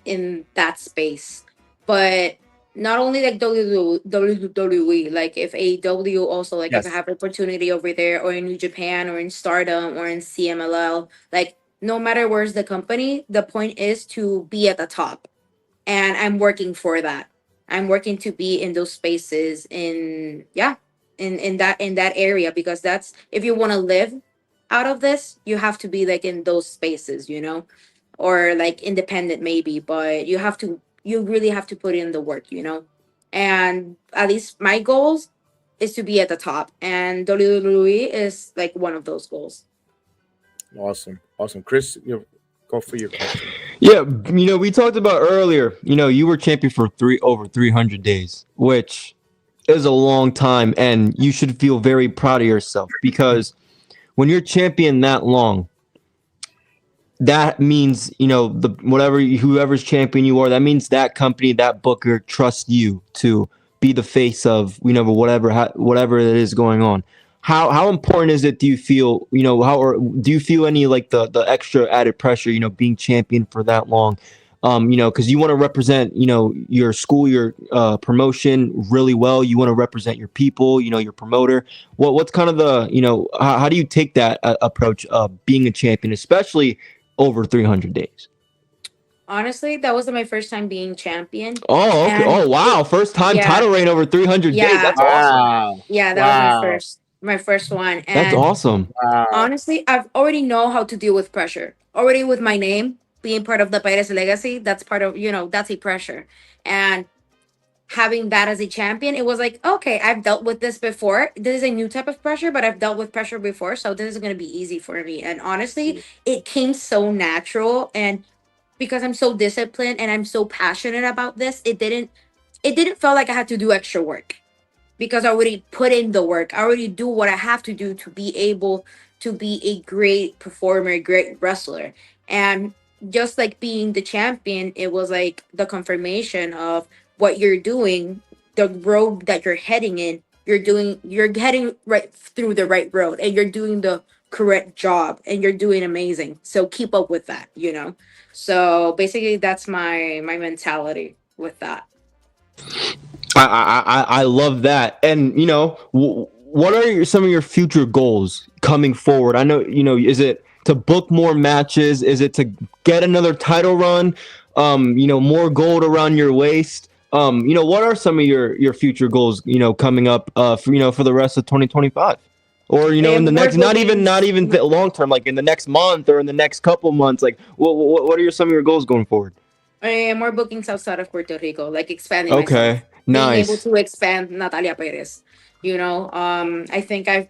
in that space. But not only like WWE, like if AEW also, like if I
Yes.
have opportunity over there or in New Japan or in Stardom or in CMLL, like no matter where's the company, the point is to be at the top. And I'm working for that. I'm working to be in those spaces in yeah, in that area because that's if you want to live out of this, you have to be like in those spaces, you know, or like independent maybe, but you really have to put in the work, you know. And at least my goals is to be at the top, and WWE is like one of those goals.
Awesome, Chris. Go for your question.
Yeah, we talked about earlier, you were champion for over 300 days, which is a long time, and you should feel very proud of yourself because when you're champion that long, that means, whoever's champion you are, that means that company, that booker trusts you to be the face of, whatever it is going on. How important is it, do you feel, or do you feel any like the extra added pressure, being champion for that long? Because you want to represent, your school, your promotion really well. You want to represent your people, your promoter. What's kind of the, how do you take that approach of being a champion, especially over 300 days?
Honestly, that was my first time being champion.
Oh, okay.
And
Oh, wow. First time
yeah,
title reign over 300 days.
yeah,
That's awesome.
Wow.
yeah, that was
Wow.
my first one.
That's
And
awesome.
Wow.
honestly, I've already know how to deal with pressure. Already with my name being part of the Perez legacy, that's part of, that's a pressure. And having that as a champion, it was like, okay, I've dealt with this before. This is a new type of pressure, but I've dealt with pressure before, so this is going to be easy for me. And honestly, it came so natural, and because I'm so disciplined and I'm so passionate about this, it didn't feel like I had to do extra work because I already put in the work. I already do what I have to do to be able to be a great performer, a great wrestler. And just like being the champion, it was like the confirmation of what you're doing, the road that you're heading in. You're heading right through the right road and you're doing the correct job and you're doing amazing. So keep up with that, you know? So basically that's my mentality with that.
I love that. And, what are some of your future goals coming forward? I know, is it to book more matches? Is it to get another title run? More gold around your waist? What are some of your future goals, coming up, for the rest of 2025? Or, in the
More
next, not even
bookings.
long term, like in the next month or in the next couple months, like what are some of your goals going forward?
More bookings outside of Puerto Rico, like expanding myself,
Okay,
being able
nice.
to expand Nathalya Pérez. I think I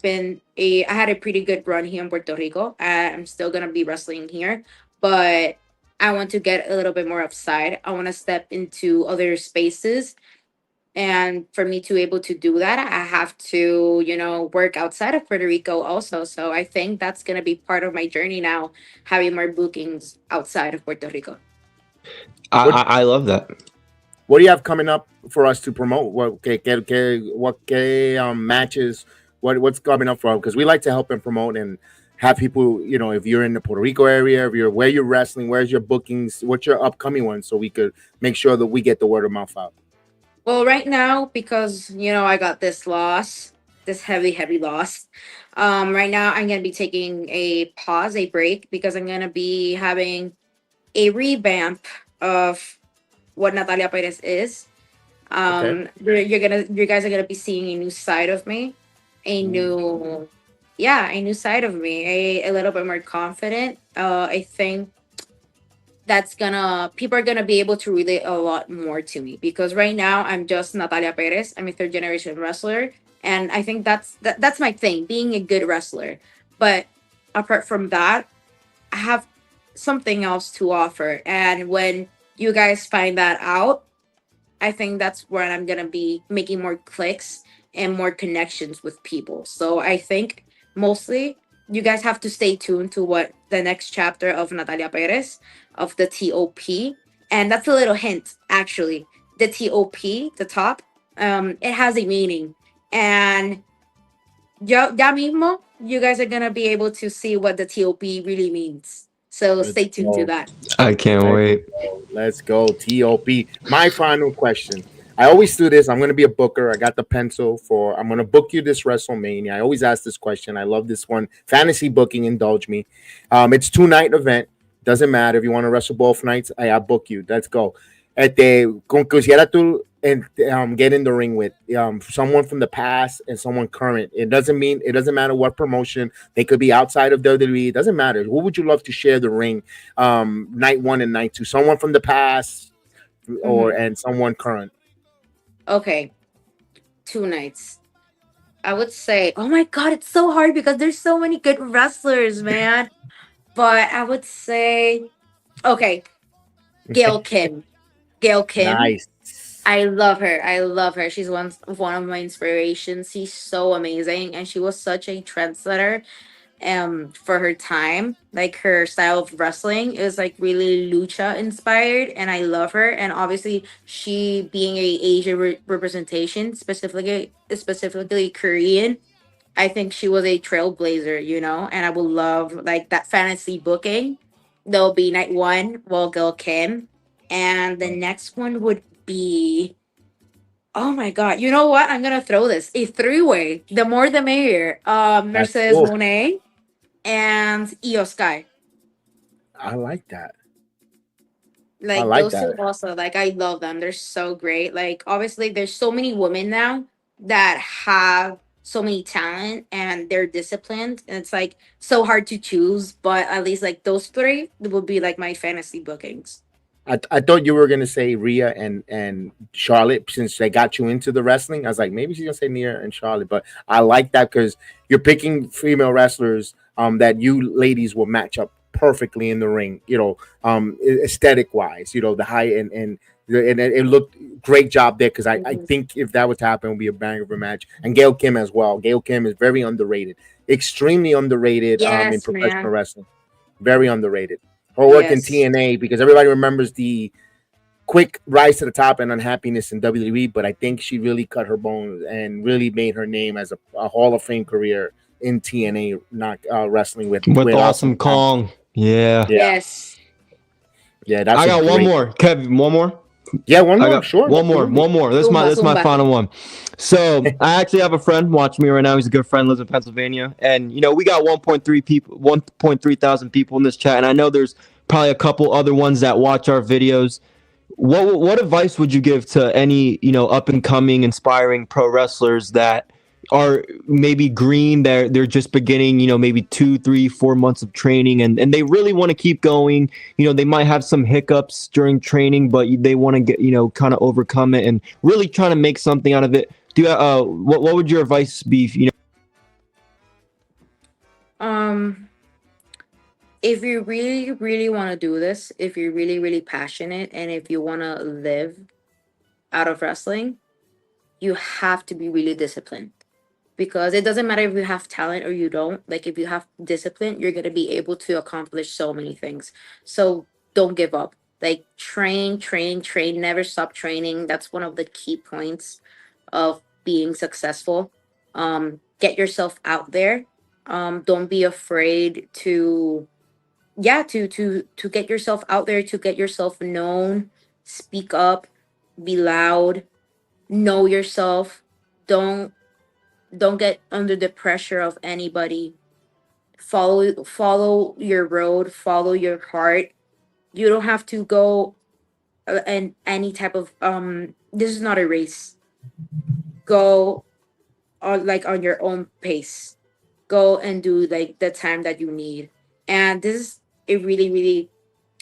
had a pretty good run here in Puerto Rico. I'm still gonna be wrestling here, but I want to get a little bit more outside. I want to step into other spaces, and for me to able to do that, I have to, work outside of Puerto Rico also. So I think that's gonna be part of my journey now, having more bookings outside of Puerto Rico.
What
I love that.
What do you have coming up for us to promote? Matches? What's coming up for us? Because we like to help and promote and have people. If you're in the Puerto Rico area, if you're where you're wrestling, where's your bookings? What's your upcoming one? So we could make sure that we get the word of mouth out.
Well, right now, because I got this loss, this heavy loss. Right now I'm gonna be taking a pause, a break, because I'm gonna be having a revamp of what Nathalya Pérez is.
Okay.
You guys are gonna be seeing a new side of me, a new, yeah, a new side of me, a little bit more confident. I think people are gonna be able to relate a lot more to me, because right now I'm just Nathalya Pérez. I'm a third generation wrestler, and I think that's my thing, being a good wrestler. But apart from that, I have something else to offer, and when you guys find that out, I think that's where I'm gonna be making more clicks and more connections with people. So I think mostly you guys have to stay tuned to what the next chapter of Nathalya Perez of the TOP. And that's a little hint, actually. The TOP, the top, it has a meaning. And ya mismo, you guys are gonna be able to see what the TOP really means. So
Let's
stay tuned to
go.
that.
I can't wait.
Let's go. TOP. My final question. I always do this. I'm going to be a booker. I got the pencil I'm going to book you this WrestleMania. I always ask this question. I love this one. Fantasy booking, indulge me. It's 2-night event. Doesn't matter if you want to wrestle both nights. I book you. Let's go. Quisiera tú get in the ring with someone from the past and someone current. It doesn't matter what promotion. They could be outside of WWE. It doesn't matter. Who would you love to share the ring night 1 and night 2? Someone from the past and someone current.
Okay, 2 nights. I would say, oh my God, it's so hard because there's so many good wrestlers, man. But I would say, okay, Gail Kim. Gail Kim.
Nice.
I love her. I love her. She's one of my inspirations. She's so amazing, and she was such a trendsetter for her time. Like, her style of wrestling is like really lucha inspired, and I love her. And obviously, she being a Asian representation, specifically Korean, I think she was a trailblazer, and I would love like that fantasy booking. There'll be night 1, well, Gil Kim, and the next one would be, oh my God, you know what? I'm gonna throw this a 3-way. The more the merrier.
That's
Mercedes
cool.
Monet and Io Sky.
I like that.
Like,
like
those two
that.
also, like, I love them. They're so great. Like, obviously there's so many women now that have so many talent and they're disciplined, and it's like so hard to choose, but at least like those 3 would be like my fantasy bookings.
I thought you were gonna say Rhea and Charlotte, since they got you into the wrestling. I was like, maybe she's gonna say Nia and Charlotte, but I like that because you're picking female wrestlers that you ladies will match up perfectly in the ring. Aesthetic wise, the high and it looked great job there, because I think if that was to happen, it would be a banger of a match. And Gail Kim as well. Gail Kim is very underrated, extremely underrated in
Yes,
professional
man.
wrestling. Very underrated. Her work in
Yes.
TNA, because everybody remembers the quick rise to the top and unhappiness in WWE, but I think she really cut her bones and really made her name as a Hall of Fame career in TNA, not wrestling with
Awesome Kong. Yeah.
Yeah.
Yes.
Yeah, that's
I got one more. Kevin, one more.
Yeah, one
I
more,
got
sure.
one more. This is my
Zumba.
final one. So I actually have a friend watching me right now. He's a good friend, lives in Pennsylvania, and we got 1.3 thousand people in this chat, and I know there's probably a couple other ones that watch our videos. What advice would you give to any up and coming, inspiring pro wrestlers that are maybe green? They're just beginning, maybe 2, 3, 4 months of training, and they really want to keep going. They might have some hiccups during training, but they want to get kind of overcome it and really trying to make something out of it. What would your advice be?
If you really, really want to do this, if you're really, really passionate, and if you want to live out of wrestling, you have to be really disciplined. Because it doesn't matter if you have talent or you don't. Like, if you have discipline, you're going to be able to accomplish so many things. So don't give up. Like, train, never stop training. That's one of the key points of being successful. Get yourself out there. Don't be afraid to get yourself out there, to get yourself known. Speak up, be loud, know yourself. Don't get under the pressure of anybody. Follow your road, follow your heart. You don't have to go in any type of this is not a race. Go on your own pace. Go and do like the time that you need. And this is a really, really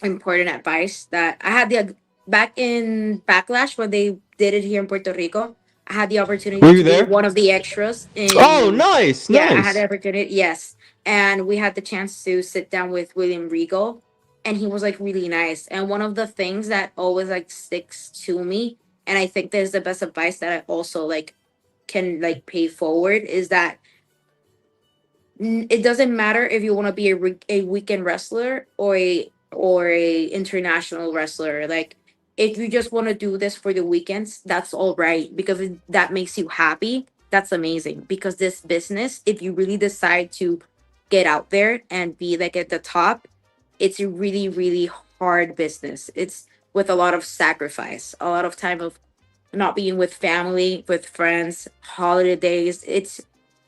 important advice that I had back in Backlash when they did it here in Puerto Rico. I had the opportunity
Were
to
you
be
there?
one of the extras
Oh,
in.
nice,
Yeah, I had the
nice.
opportunity. Yes, and we had the chance to sit down with William Rico, and he was like really nice. And one of the things that always like sticks to me, and I think there's the best advice that I also like can like pay forward, is that it doesn't matter if you want to be a weekend wrestler or a international wrestler. Like, if you just want to do this for the weekends, that's all right, because that makes you happy. That's amazing, because this business, if you really decide to get out there and be like at the top, it's a really, really hard business. It's with a lot of sacrifice, a lot of time of not being with family, with friends, holidays. It's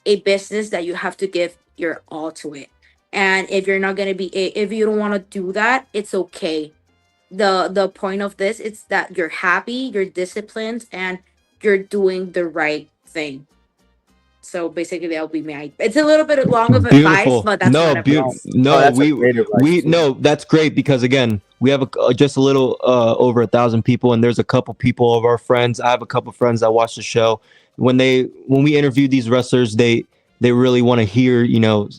a business that you have to give your all to it. And if you're not going to if you don't want to do that, it's okay. The point of this is that you're happy, you're disciplined, and you're doing the right thing. So basically that'll be my, it's a little bit long of advice,
Beautiful.
but that's my advice.
Oh,
No,
that's a great advice too.
no, that's great because again, we have just a little over 1,000 people, and there's a couple people of our friends. I have a couple friends that watch the show. When we interview these wrestlers, they really want to hear,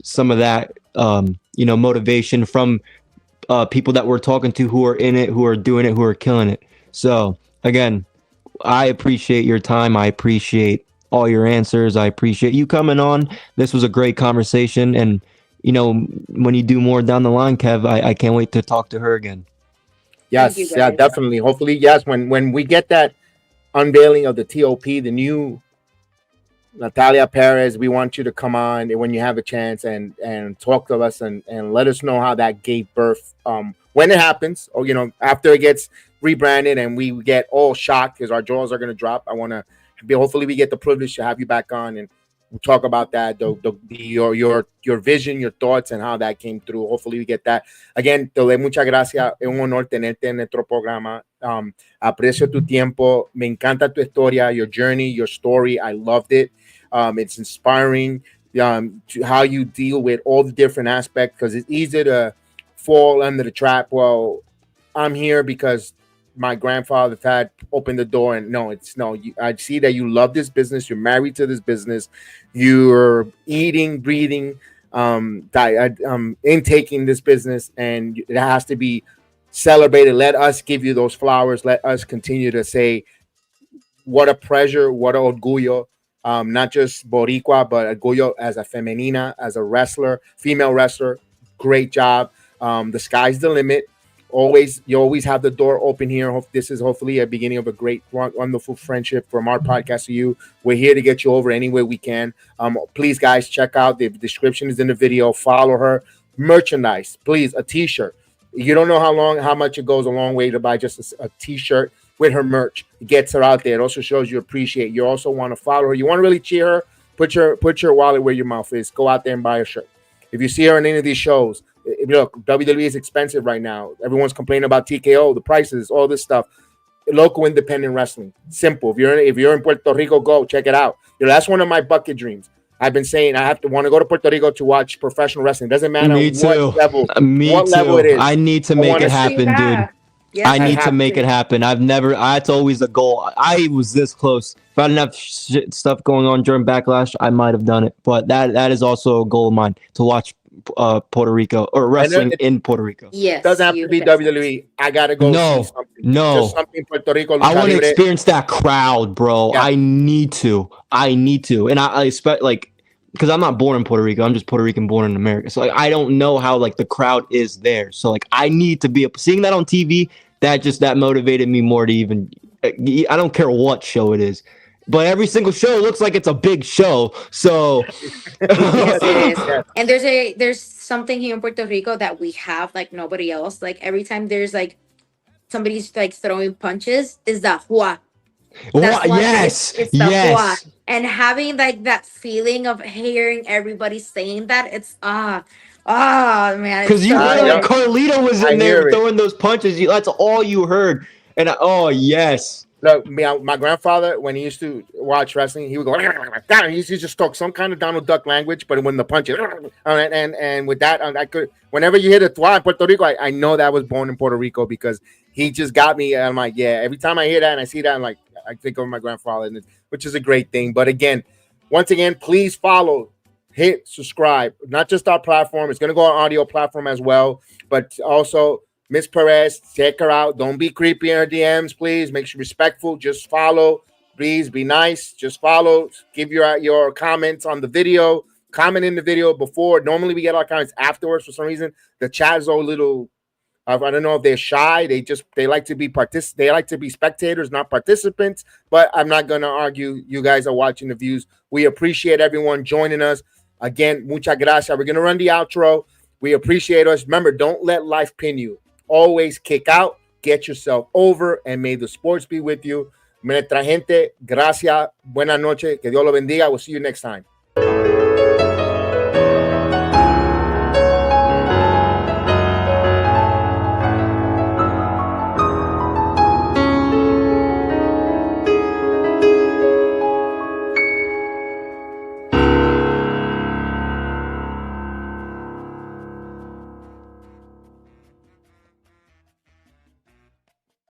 some of that, motivation from people that we're talking to who are in it, who are doing it, who are killing it. So again, I appreciate your time. I appreciate all your answers. I appreciate you coming on. This was a great conversation. And, when you do more down the line, Kev, I can't wait to talk to her again.
Thank you,
Yes, yeah,
guys.
definitely. Hopefully, yes. When we get that unveiling of the TOP, the new Nathalya Pérez, we want you to come on when you have a chance and talk to us and let us know how that gave birth. When it happens, or after it gets rebranded and we get all shocked because our jaws are going to drop. I want to be. Hopefully, we get the privilege to have you back on and we'll talk about that. Your vision, your thoughts, and how that came through. Hopefully, we get that. Again, te doy muchas gracias. Es un honor tenerte en nuestro programa. Aprecio tu tiempo. Me encanta tu historia, your journey, your story. I loved it. It's inspiring to how you deal with all the different aspects, because it's easy to fall under the trap. Well, I'm here because my grandfather had opened the door, and I see that you love this business. You're married to this business. You're eating, breathing, intaking this business, and it has to be celebrated. Let us give you those flowers. Let us continue to say, what a pleasure, what a orgullo. Not just Boricua, but orgullo as a femenina, as a wrestler, female wrestler. Great job. The sky's the limit. You always have the door open here. This is hopefully a beginning of a great, wonderful friendship from our podcast to you. We're here to get you over any way we can. Please, guys, check out the description is in the video. Follow her. Merchandise, please, a t-shirt. You don't know how much it goes a long way to buy just a t-shirt. with her merch. It gets her out there. It also shows you appreciate. You also want to follow her. You want to really cheer her. Put your wallet where your mouth is. Go out there and buy a shirt. If you see her in any of these shows, look, WWE is expensive right now. Everyone's complaining about TKO, the prices, all this stuff. Local independent wrestling, simple. If you're in Puerto Rico, go check it out. That's one of my bucket dreams. I've been saying I want to go to Puerto Rico to watch professional wrestling. Doesn't matter what level it is.
I need to make it happen, dude. Yeah, I need to make it happen. That's always the goal. I was this close. If I didn't have stuff going on during Backlash, I might have done it. But that is also a goal of mine, to watch Puerto Rico or wrestling in Puerto Rico.
Yes,
doesn't have to be WWE. I gotta go.
No,
see something. Just something Puerto Rico.
I want to experience that crowd, bro.
Yeah.
I need to, and I expect, like, because I'm not born in Puerto Rico. I'm just Puerto Rican born in America. So like, I don't know how like the crowd is there. So like, I need to be seeing that on TV. That motivated me more to even. I don't care what show it is, but every single show looks like it's a big show. So
yes, it is. And there's something here in Puerto Rico that we have like nobody else. Like every time there's like somebody's like throwing punches, is the hua.
Yes,
it's the hua. And having like that feeling of hearing everybody saying that, it's man.
Because you heard Carlito was in there throwing those punches. That's all you heard. And yes.
Look, my grandfather, when he used to watch wrestling, he would go, he used to just talk some kind of Donald Duck language, but when the punches, and with that, I could, whenever you hit a thwa in Puerto Rico, I know that was born in Puerto Rico because he just got me. I'm like, yeah, every time I hear that and I see that, I'm like, I think of my grandfather, which is a great thing. But again, once again, please follow, hit subscribe, not just our platform. It's going to go on audio platform as well, but also Miss Perez, check her out. Don't be creepy in her DMs, please. Make sure respectful. Just follow. Please be nice. Just follow. Give your comments on the video. Comment in the video before. Normally we get our comments afterwards. For some reason, the chat is a little. I don't know if they're shy. They like to be They like to be spectators, not participants. But I'm not gonna argue. You guys are watching the views. We appreciate everyone joining us. Again, muchas gracias. We're gonna run the outro. We appreciate us. Remember, don't let life pin you. Always kick out, get yourself over, and may the sports be with you. Nuestra gente, gracias, buenas noches, que Dios lo bendiga. We'll see you next time.